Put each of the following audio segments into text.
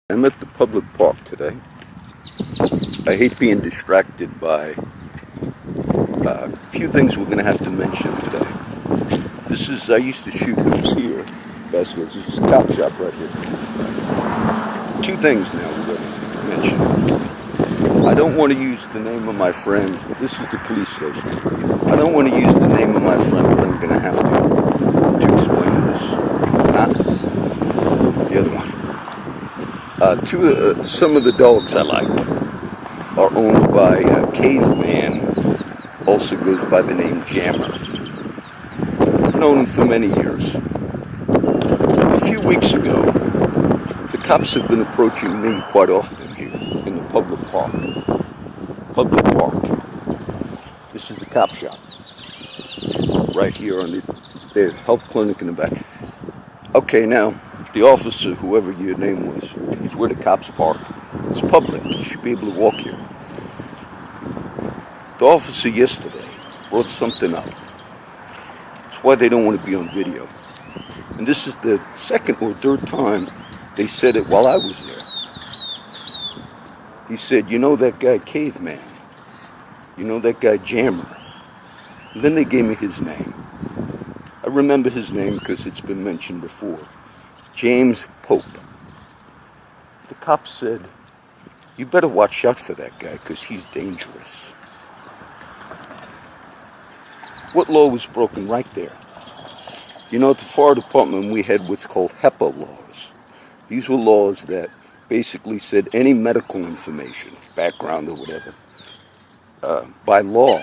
I'm at the public park today. I hate being distracted by a few things we're going to have to mention today. I used to shoot hoops here, basketball. This is a cop shop right here. Two things now we're going to mention. I don't want to use the name of my friend. This is the police station. I don't want to use the name of my friend, but I'm going to have to explain this. Not the other one. Some of the dogs I like are owned by a caveman, also goes by the name Jammer. Known him for many years. A few weeks ago, the cops have been approaching me quite often here in the public park. This is the cop shop. Right here on the health clinic in the back. Okay, now, the officer, whoever your name was, is where the cops park. It's public. You should be able to walk here. The officer yesterday brought something up. It's why they don't want to be on video. And this is the second or third time they said it while I was there. He said, "You know that guy Caveman? You know that guy Jammer?" And then they gave me his name. I remember his name because it's been mentioned before. James Pope. The cop said, "You better watch out for that guy because he's dangerous." What law was broken right there? You know, at the fire department we had what's called HEPA laws. These were laws that basically said any medical information, background or whatever, by law,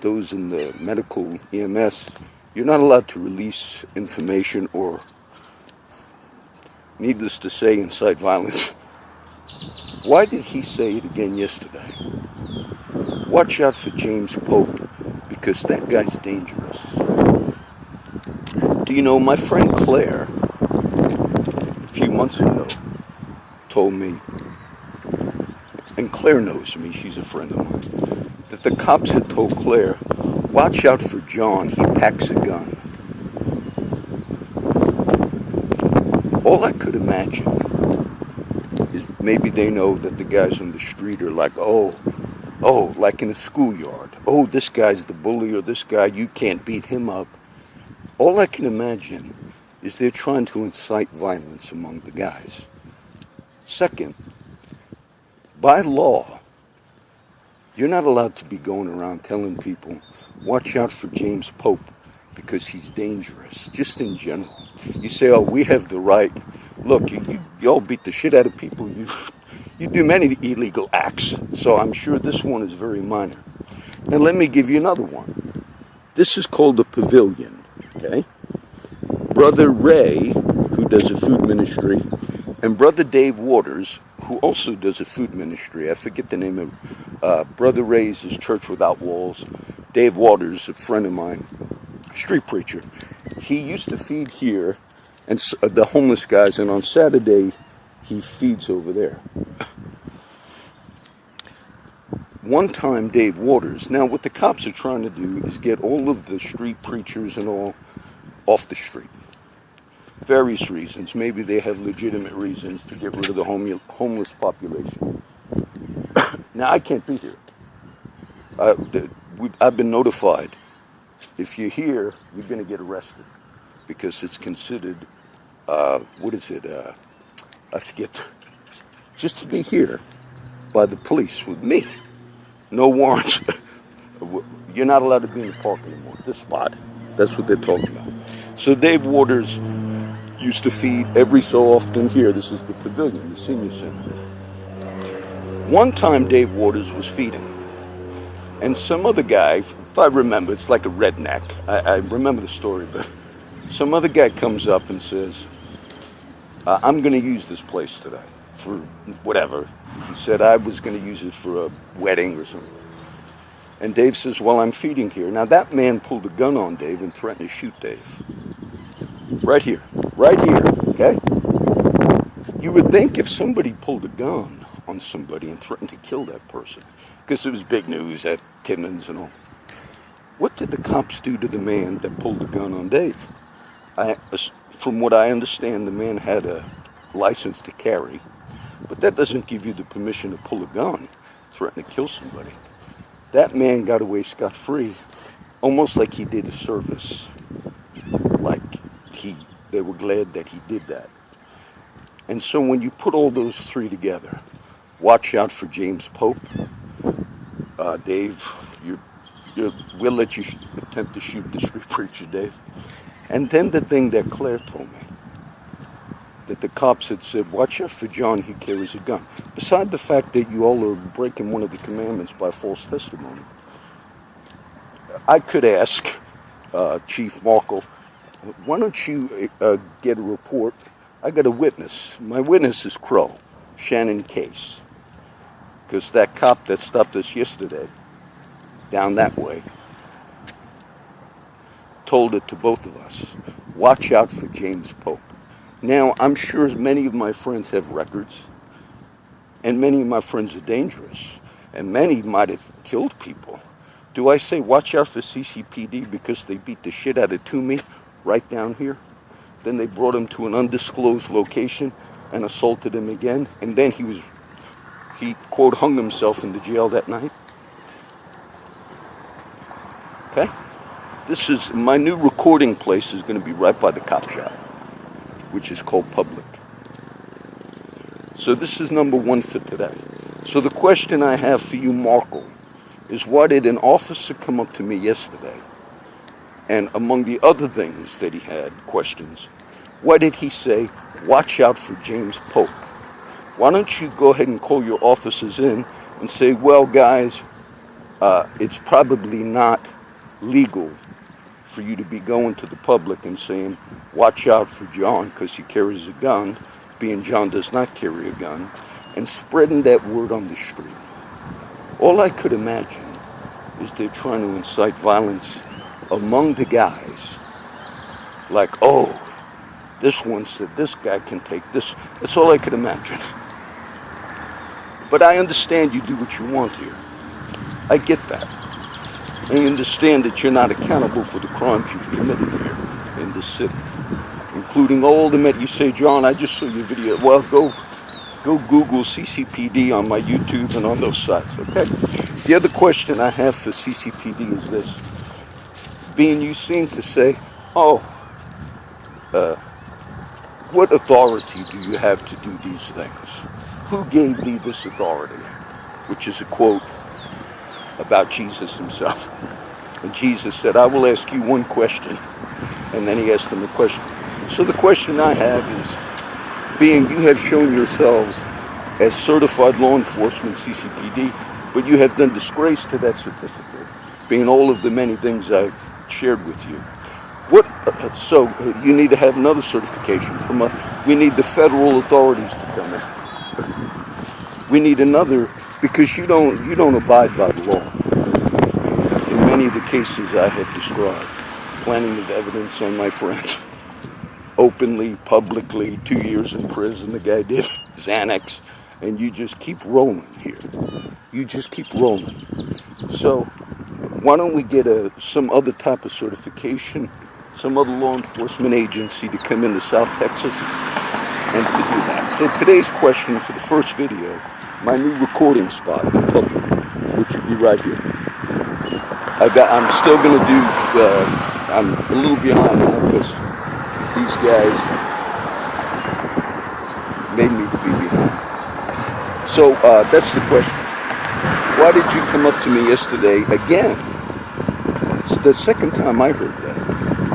those in the medical EMS, you're not allowed to release information or, needless to say, incite violence. Why did he say it again yesterday? Watch out for James Pope, because that guy's dangerous. Do you know, my friend Claire, a few months ago, told me, and Claire knows me, she's a friend of mine, that the cops had told Claire, "Watch out for John, he packs a gun." All I could imagine is maybe they know that the guys on the street are like, oh, like in a schoolyard. Oh, this guy's the bully, or this guy, you can't beat him up. All I can imagine is they're trying to incite violence among the guys. Second, by law, you're not allowed to be going around telling people, "Watch out for James Pope because he's dangerous," just in general. You say, "Oh, we have the right." Look, you all beat the shit out of people. You do many illegal acts, so I'm sure this one is very minor. Now let me give you another one. This is called the Pavilion, okay? Brother Ray, who does a food ministry, and Brother Dave Waters, who also does a food ministry. I forget the name of Brother Ray's is Church Without Walls. Dave Waters, a friend of mine, street preacher. He used to feed here, and the homeless guys, and on Saturday, he feeds over there. One time, Dave Waters, now what the cops are trying to do is get all of the street preachers and all off the street. Various reasons. Maybe they have legitimate reasons to get rid of the homeless population. Now, I can't be here. I've been notified. If you're here, you're going to get arrested because it's considered, I forget, just to be here by the police with me. No warrants. You're not allowed to be in the park anymore. This spot. That's what they're talking about. So Dave Waters used to feed every so often here. This is the Pavilion, the senior center. One time Dave Waters was feeding. And some other guy, if I remember, it's like a redneck. I remember the story, but some other guy comes up and says, "I'm going to use this place today for whatever." He said, "I was going to use it for a wedding or something." And Dave says, "Well, I'm feeding here." Now, that man pulled a gun on Dave and threatened to shoot Dave. Right here, okay? You would think if somebody pulled a gun on somebody and threatened to kill that person, because it was big news at Timmins and all. What did the cops do to the man that pulled the gun on Dave? From what I understand, the man had a license to carry, but that doesn't give you the permission to pull a gun, threaten to kill somebody. That man got away scot-free, almost like he did a service. Like they were glad that he did that. And so when you put all those three together, watch out for James Pope. Dave, we'll let you attempt to shoot the street preacher, Dave. And then the thing that Claire told me, that the cops had said, watch out for John, he carries a gun. Beside the fact that you all are breaking one of the commandments by false testimony, I could ask Chief Markle, why don't you get a report? I got a witness. My witness is Crow, Shannon Case. Because that cop that stopped us yesterday, down that way, told it to both of us. Watch out for James Pope. Now, I'm sure many of my friends have records, and many of my friends are dangerous, and many might have killed people. Do I say watch out for CCPD because they beat the shit out of Toomey right down here? Then they brought him to an undisclosed location and assaulted him again, and then he quote hung himself in the jail that night. Okay? This is my new recording place is going to be right by the cop shop, which is called Public. So this is number one for today. So the question I have for you, Markle, is why did an officer come up to me yesterday, and among the other things that he had questions, why did he say, watch out for James Pope? Why don't you go ahead and call your officers in and say, well, guys, it's probably not legal for you to be going to the public and saying, watch out for John because he carries a gun, being John does not carry a gun, and spreading that word on the street. All I could imagine is they're trying to incite violence among the guys. Like, oh, this one said this guy can take this. That's all I could imagine. But I understand you do what you want here. I get that. I understand that you're not accountable for the crimes you've committed here in this city, including all the men. You say, John, I just saw your video. Well, go Google CCPD on my YouTube and on those sites, okay? The other question I have for CCPD is this. Being you seem to say, what authority do you have to do these things? Who gave thee this authority? Which is a quote about Jesus himself. And Jesus said, I will ask you one question. And then he asked them a question. So the question I have is, being you have shown yourselves as certified law enforcement, CCPD, but you have done disgrace to that certificate, being all of the many things I've shared with you. So you need to have another certification from us. We need the federal authorities to come in. We need another, because you don't abide by the law. In many of the cases I have described, planting of evidence on my friends, openly, publicly, 2 years in prison, the guy did Xanax, and you just keep rolling here. You just keep rolling. So why don't we get some other type of certification, some other law enforcement agency to come into South Texas and to do that. So today's question for the first video, my new recording spot in public, which would be right here. I'm still going to do, I'm a little behind now because these guys made me to be behind. So that's the question. Why did you come up to me yesterday again? It's the second time I heard that.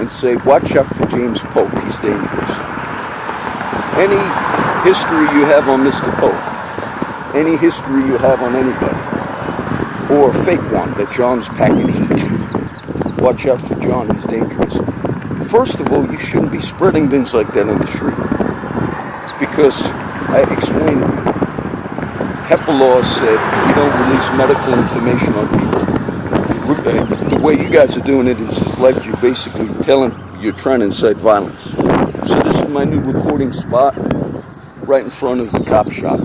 And say, watch out for James Pope, he's dangerous. Any history you have on Mr. Pope, any history you have on anybody, or a fake one that John's packing heat, watch out for John, he's dangerous. First of all, you shouldn't be spreading things like that on the street. Because I explained, HEPA law said you don't release medical information on people. The way you guys are doing it is like you're basically telling you're trying to incite violence. So this is my new recording spot right in front of the cop shop.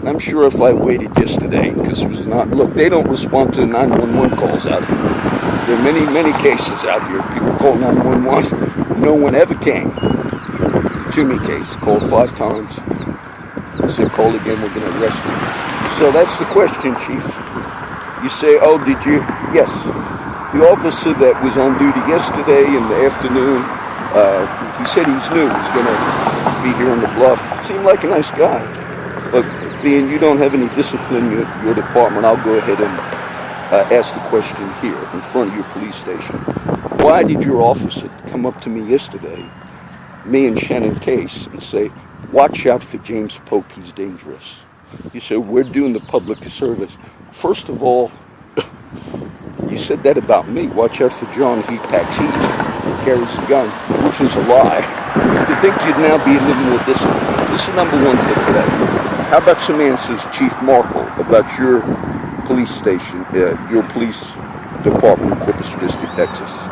I'm sure if I waited yesterday, because it was not, look, they don't respond to 911 calls out here. There are many, many cases out here. People call 911. No one ever came. to me case. Called 5 times. I said, call again, we're going to arrest him. So that's the question, Chief. You say, oh, did you? Yes. The officer that was on duty yesterday in the afternoon, he said he's new. He's going to be here on the bluff. Seemed like a nice guy. But being you don't have any discipline in your department, I'll go ahead and ask the question here in front of your police station. Why did your officer come up to me yesterday, me and Shannon Case, and say, watch out for James Pope, he's dangerous? You said, we're doing the public a service. First of all, you said that about me. Watch out for John, he packs heat, he carries a gun, which was a lie. You'd think you'd now be a little more disciplined. This is number one for today. How about some answers, Chief Markle, about your police station, your police department in Corpus Christi, Texas?